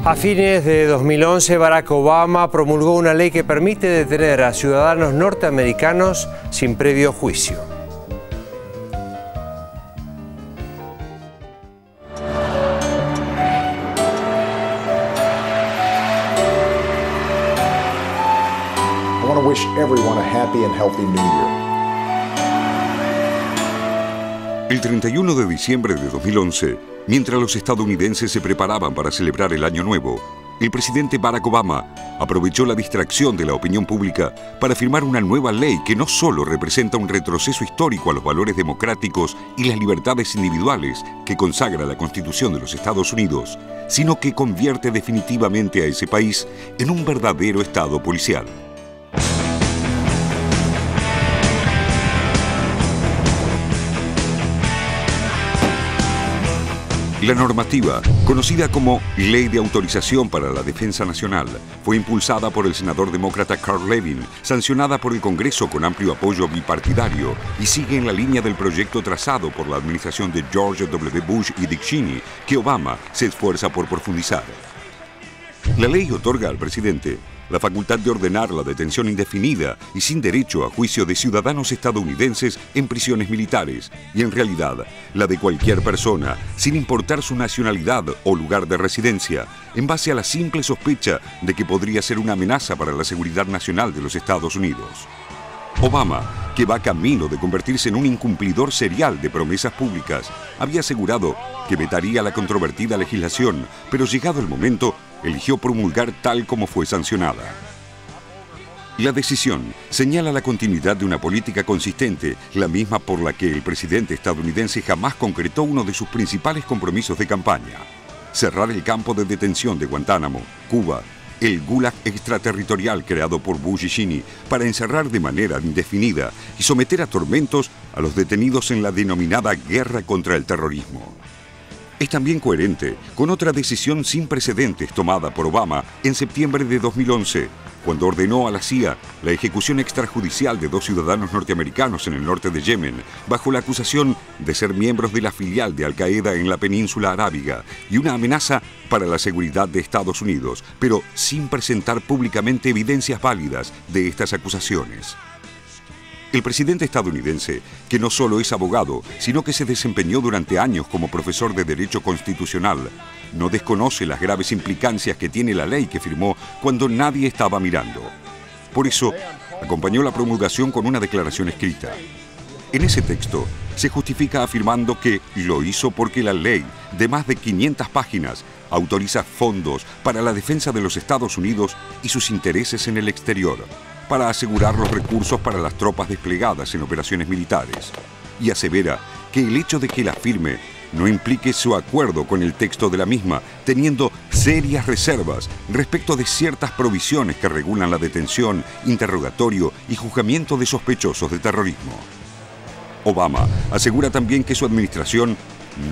A fines de 2011, Barack Obama promulgó una ley que permite detener a ciudadanos norteamericanos sin previo juicio. I want to wish everyone a happy and healthy New Year. El 31 de diciembre de 2011, mientras los estadounidenses se preparaban para celebrar el Año Nuevo, el presidente Barack Obama aprovechó la distracción de la opinión pública para firmar una nueva ley que no solo representa un retroceso histórico a los valores democráticos y las libertades individuales que consagra la Constitución de los Estados Unidos, sino que convierte definitivamente a ese país en un verdadero estado policial. La normativa, conocida como Ley de Autorización para la Defensa Nacional, fue impulsada por el senador demócrata Carl Levin, sancionada por el Congreso con amplio apoyo bipartidario y sigue en la línea del proyecto trazado por la administración de George W. Bush y Dick Cheney, que Obama se esfuerza por profundizar. La ley otorga al presidente la facultad de ordenar la detención indefinida y sin derecho a juicio de ciudadanos estadounidenses en prisiones militares y, en realidad, la de cualquier persona, sin importar su nacionalidad o lugar de residencia, en base a la simple sospecha de que podría ser una amenaza para la seguridad nacional de los Estados Unidos. Obama, que va camino de convertirse en un incumplidor serial de promesas públicas, había asegurado que vetaría la controvertida legislación, pero llegado el momento, eligió promulgar tal como fue sancionada. La decisión señala la continuidad de una política consistente, la misma por la que el presidente estadounidense jamás concretó uno de sus principales compromisos de campaña: cerrar el campo de detención de Guantánamo, Cuba, el Gulag extraterritorial creado por Bush y Cheney para encerrar de manera indefinida y someter a tormentos a los detenidos en la denominada guerra contra el terrorismo. Es también coherente con otra decisión sin precedentes tomada por Obama en septiembre de 2011, cuando ordenó a la CIA la ejecución extrajudicial de 2 ciudadanos norteamericanos en el norte de Yemen, bajo la acusación de ser miembros de la filial de Al-Qaeda en la península arábiga y una amenaza para la seguridad de Estados Unidos, pero sin presentar públicamente evidencias válidas de estas acusaciones. El presidente estadounidense, que no solo es abogado, sino que se desempeñó durante años como profesor de Derecho Constitucional, no desconoce las graves implicancias que tiene la ley que firmó cuando nadie estaba mirando. Por eso, acompañó la promulgación con una declaración escrita. En ese texto, se justifica afirmando que lo hizo porque la ley, de más de 500 páginas, autoriza fondos para la defensa de los Estados Unidos y sus intereses en el exterior, para asegurar los recursos para las tropas desplegadas en operaciones militares, y asevera que el hecho de que la firme no implique su acuerdo con el texto de la misma, teniendo serias reservas respecto de ciertas provisiones que regulan la detención, interrogatorio y juzgamiento de sospechosos de terrorismo. Obama asegura también que su administración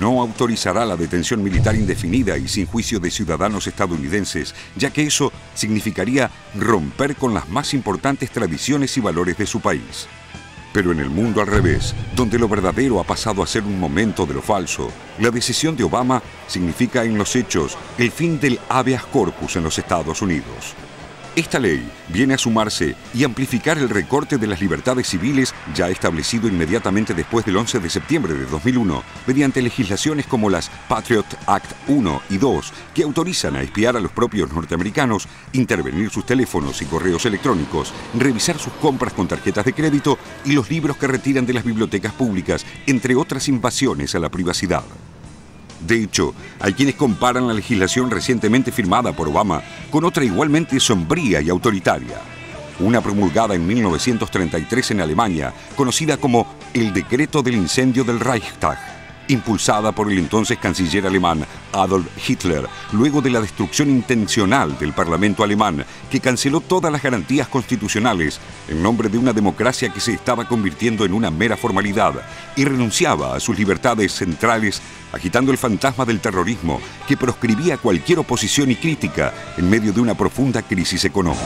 no autorizará la detención militar indefinida y sin juicio de ciudadanos estadounidenses, ya que eso significaría romper con las más importantes tradiciones y valores de su país. Pero en el mundo al revés, donde lo verdadero ha pasado a ser un momento de lo falso, la decisión de Obama significa en los hechos el fin del habeas corpus en los Estados Unidos. Esta ley viene a sumarse y amplificar el recorte de las libertades civiles ya establecido inmediatamente después del 11 de septiembre de 2001, mediante legislaciones como las Patriot Act 1 y 2, que autorizan a espiar a los propios norteamericanos, intervenir sus teléfonos y correos electrónicos, revisar sus compras con tarjetas de crédito y los libros que retiran de las bibliotecas públicas, entre otras invasiones a la privacidad. De hecho, hay quienes comparan la legislación recientemente firmada por Obama con otra igualmente sombría y autoritaria. Una promulgada en 1933 en Alemania, conocida como el Decreto del Incendio del Reichstag, impulsada por el entonces canciller alemán Adolf Hitler, luego de la destrucción intencional del Parlamento alemán, que canceló todas las garantías constitucionales en nombre de una democracia que se estaba convirtiendo en una mera formalidad y renunciaba a sus libertades centrales, agitando el fantasma del terrorismo que proscribía cualquier oposición y crítica en medio de una profunda crisis económica.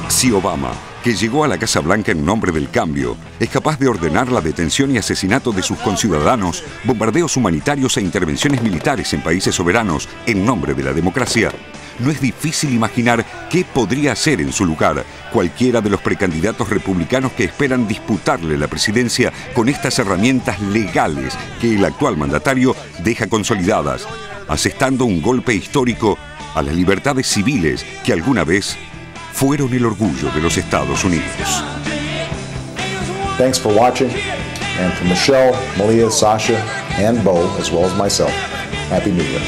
Si Obama que llegó a la Casa Blanca en nombre del cambio, es capaz de ordenar la detención y asesinato de sus conciudadanos, bombardeos humanitarios e intervenciones militares en países soberanos en nombre de la democracia, no es difícil imaginar qué podría hacer en su lugar cualquiera de los precandidatos republicanos que esperan disputarle la presidencia con estas herramientas legales que el actual mandatario deja consolidadas, asestando un golpe histórico a las libertades civiles que alguna vez fueron el orgullo de los Estados Unidos. Thanks for watching, and for Michelle, Malia, Sasha, and Bo, as well as myself, Happy New Year.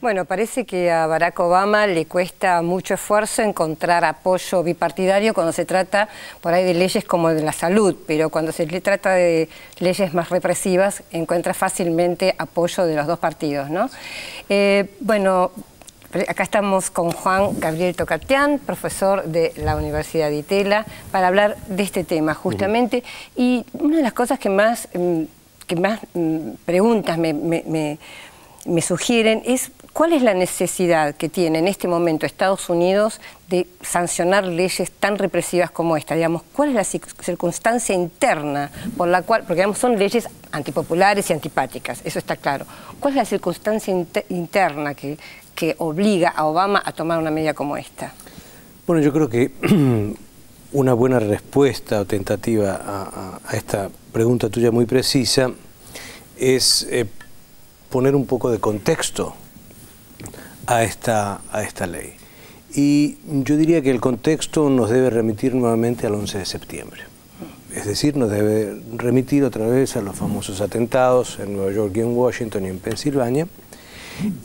Bueno, parece que a Barack Obama le cuesta mucho esfuerzo encontrar apoyo bipartidario cuando se trata por ahí de leyes como de la salud, pero cuando se le trata de leyes más represivas encuentra fácilmente apoyo de los dos partidos, ¿no? Bueno, acá estamos con Juan Gabriel Tocatián, profesor de la Universidad de Itela, para hablar de este tema justamente. Y una de las cosas que más preguntas me sugieren es cuál es la necesidad que tiene en este momento Estados Unidos de sancionar leyes tan represivas como esta, digamos, cuál es la circunstancia interna por la cual, porque digamos, son leyes antipopulares y antipáticas, eso está claro. ¿Cuál es la circunstancia interna que obliga a Obama a tomar una medida como esta? Bueno, yo creo que una buena respuesta o tentativa a esta pregunta tuya muy precisa es poner un poco de contexto a esta ley. Y yo diría que el contexto nos debe remitir nuevamente al 11 de septiembre. Es decir, nos debe remitir otra vez a los famosos atentados en Nueva York y en Washington y en Pensilvania.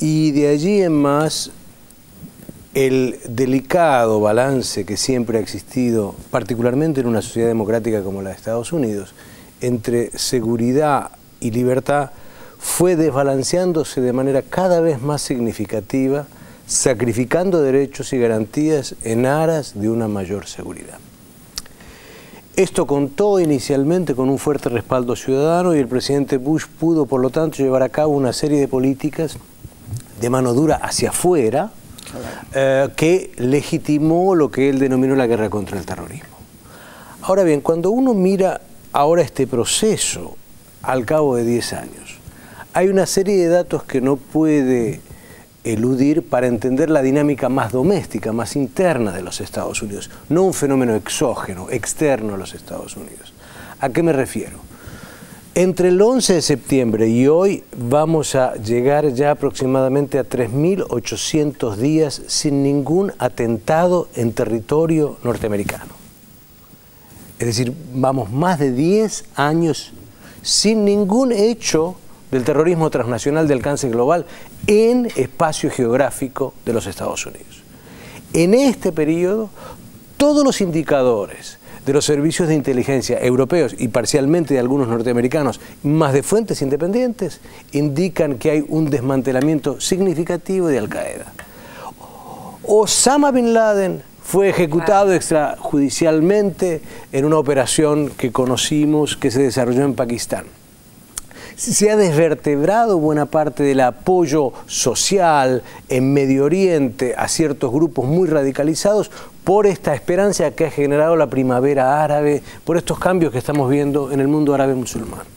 Y de allí en más, el delicado balance que siempre ha existido, particularmente en una sociedad democrática como la de Estados Unidos, entre seguridad y libertad, fue desbalanceándose de manera cada vez más significativa, sacrificando derechos y garantías en aras de una mayor seguridad. Esto contó inicialmente con un fuerte respaldo ciudadano y el presidente Bush pudo, por lo tanto, llevar a cabo una serie de políticas de mano dura hacia afuera que legitimó lo que él denominó la guerra contra el terrorismo. Ahora bien, cuando uno mira ahora este proceso al cabo de 10 años, hay una serie de datos que no puede eludir para entender la dinámica más doméstica, más interna de los Estados Unidos, no un fenómeno exógeno, externo a los Estados Unidos. ¿A qué me refiero? Entre el 11 de septiembre y hoy vamos a llegar ya aproximadamente a 3.800 días sin ningún atentado en territorio norteamericano. Es decir, vamos más de 10 años sin ningún hecho del terrorismo transnacional de alcance global en espacio geográfico de los Estados Unidos. En este periodo, todos los indicadores de los servicios de inteligencia europeos y parcialmente de algunos norteamericanos, más de fuentes independientes, indican que hay un desmantelamiento significativo de Al-Qaeda. Osama Bin Laden fue ejecutado extrajudicialmente en una operación que conocimos que se desarrolló en Pakistán. Se ha desvertebrado buena parte del apoyo social en Medio Oriente a ciertos grupos muy radicalizados por esta esperanza que ha generado la primavera árabe, por estos cambios que estamos viendo en el mundo árabe musulmán.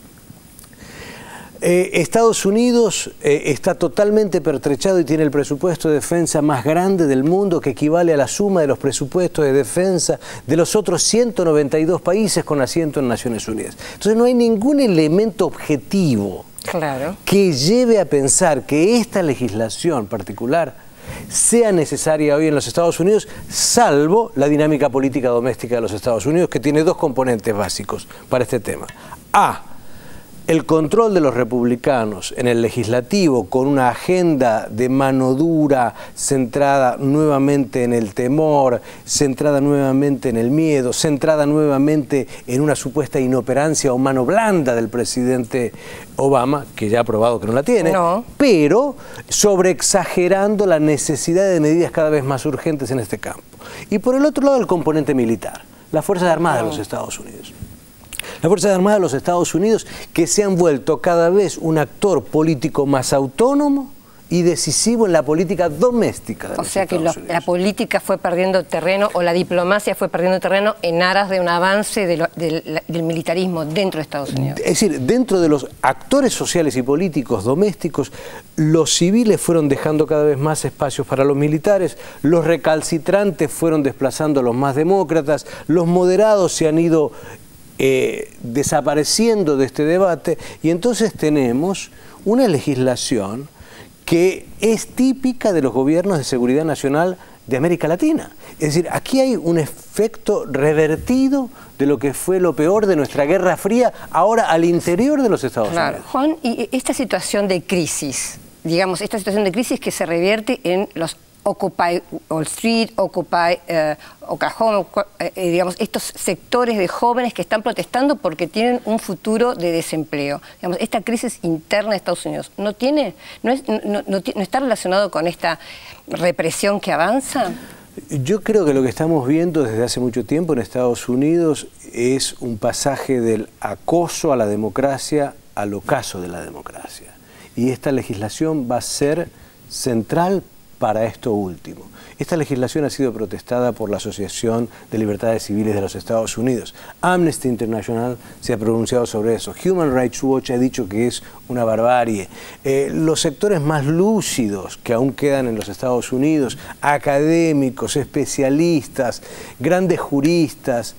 Estados Unidos está totalmente pertrechado y tiene el presupuesto de defensa más grande del mundo, que equivale a la suma de los presupuestos de defensa de los otros 192 países con asiento en Naciones Unidas. Entonces no hay ningún elemento objetivo que lleve a pensar que esta legislación particular sea necesaria hoy en los Estados Unidos, salvo la dinámica política doméstica de los Estados Unidos, que tiene dos componentes básicos para este tema. A, el control de los republicanos en el legislativo con una agenda de mano dura centrada nuevamente en el temor, centrada nuevamente en el miedo, centrada nuevamente en una supuesta inoperancia o mano blanda del presidente Obama, que ya ha probado que no la tiene, pero sobreexagerando la necesidad de medidas cada vez más urgentes en este campo. Y por el otro lado el componente militar, las Fuerzas Armadas de los Estados Unidos. Las Fuerzas Armadas de los Estados Unidos que se han vuelto cada vez un actor político más autónomo y decisivo en la política doméstica de los Estados Unidos. O sea que la política fue perdiendo terreno, o la diplomacia fue perdiendo terreno en aras de un avance del militarismo dentro de Estados Unidos. Es decir, dentro de los actores sociales y políticos domésticos, los civiles fueron dejando cada vez más espacios para los militares, los recalcitrantes fueron desplazando a los más demócratas, los moderados se han ido desapareciendo de este debate, y entonces tenemos una legislación que es típica de los gobiernos de seguridad nacional de América Latina. Es decir, aquí hay un efecto revertido de lo que fue lo peor de nuestra Guerra Fría, ahora al interior de los Estados Unidos. Juan, y esta situación de crisis, digamos, esta situación de crisis que se revierte en los Occupy Wall Street, Occupy Oklahoma, digamos, estos sectores de jóvenes que están protestando porque tienen un futuro de desempleo. Digamos, esta crisis interna de Estados Unidos no está relacionado con esta represión que avanza. Yo creo que lo que estamos viendo desde hace mucho tiempo en Estados Unidos es un pasaje del acoso a la democracia al ocaso de la democracia. Y esta legislación va a ser central para esto último. Esta legislación ha sido protestada por la Asociación de Libertades Civiles de los Estados Unidos. Amnesty International se ha pronunciado sobre eso. Human Rights Watch ha dicho que es una barbarie. Los sectores más lúcidos que aún quedan en los Estados Unidos, académicos, especialistas, grandes juristas,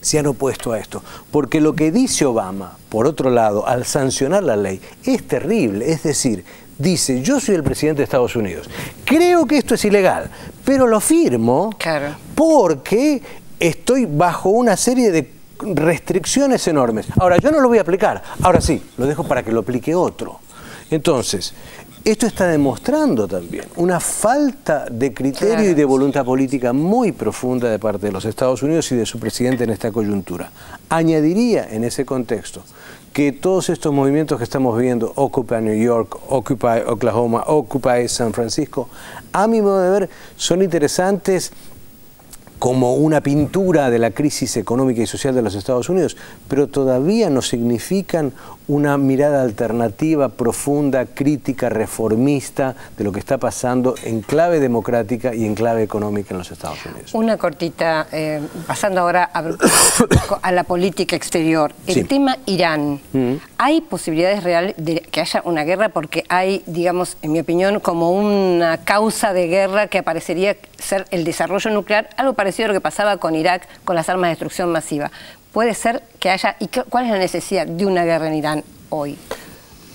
se han opuesto a esto. Porque lo que dice Obama, por otro lado, al sancionar la ley, es terrible. Es decir, dice, yo soy el presidente de Estados Unidos, creo que esto es ilegal, pero lo firmo porque estoy bajo una serie de restricciones enormes. Ahora, yo no lo voy a aplicar, ahora sí, lo dejo para que lo aplique otro. Entonces, esto está demostrando también una falta de criterio y de voluntad política muy profunda de parte de los Estados Unidos y de su presidente en esta coyuntura. Añadiría en ese contexto que todos estos movimientos que estamos viendo, Occupy New York, Occupy Oklahoma, Occupy San Francisco, a mi modo de ver, son interesantes como una pintura de la crisis económica y social de los Estados Unidos, pero todavía no significan una mirada alternativa, profunda, crítica, reformista de lo que está pasando en clave democrática y en clave económica en los Estados Unidos. Una cortita, pasando ahora a la política exterior. El tema Irán. ¿Hay posibilidades reales de que haya una guerra? Porque hay, digamos, en mi opinión, como una causa de guerra que aparecería ser el desarrollo nuclear, algo parecido a lo que pasaba con Irak, con las armas de destrucción masiva. ¿Puede ser que haya, y cuál es la necesidad de una guerra en Irán hoy?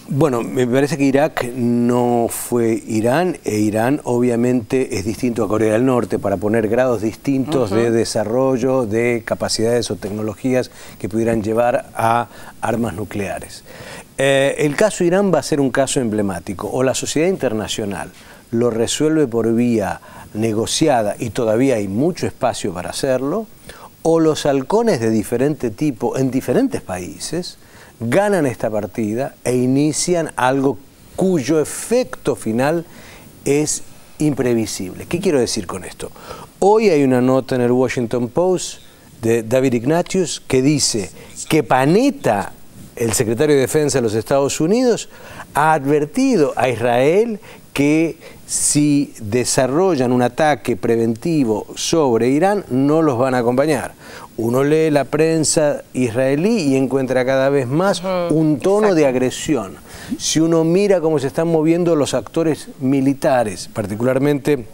Bueno, me parece que Irak no fue Irán, e Irán obviamente es distinto a Corea del Norte para poner grados distintos de desarrollo, de capacidades o tecnologías que pudieran llevar a armas nucleares. El caso Irán va a ser un caso emblemático, o la sociedad internacional lo resuelve por vía negociada y todavía hay mucho espacio para hacerlo, o los halcones de diferente tipo en diferentes países ganan esta partida e inician algo cuyo efecto final es imprevisible. ¿Qué quiero decir con esto? Hoy hay una nota en el Washington Post de David Ignatius que dice que Panetta, el secretario de Defensa de los Estados Unidos, ha advertido a Israel que si desarrollan un ataque preventivo sobre Irán, no los van a acompañar. Uno lee la prensa israelí y encuentra cada vez más un tono de agresión. Si uno mira cómo se están moviendo los actores militares, particularmente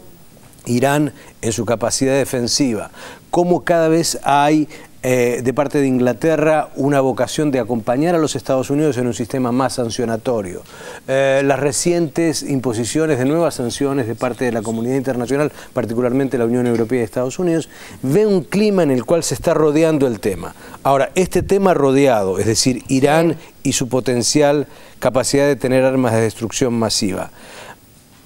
Irán en su capacidad defensiva, cómo cada vez hay de parte de Inglaterra una vocación de acompañar a los Estados Unidos en un sistema más sancionatorio. Las recientes imposiciones de nuevas sanciones de parte de la comunidad internacional, particularmente la Unión Europea y Estados Unidos, ve un clima en el cual se está rodeando el tema. Ahora, este tema rodeado, es decir, Irán y su potencial capacidad de tener armas de destrucción masiva,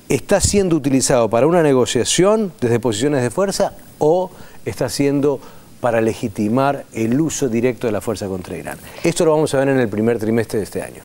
¿está siendo utilizado para una negociación desde posiciones de fuerza o está siendo para legitimar el uso directo de la fuerza contra Irán? Esto lo vamos a ver en el primer trimestre de este año.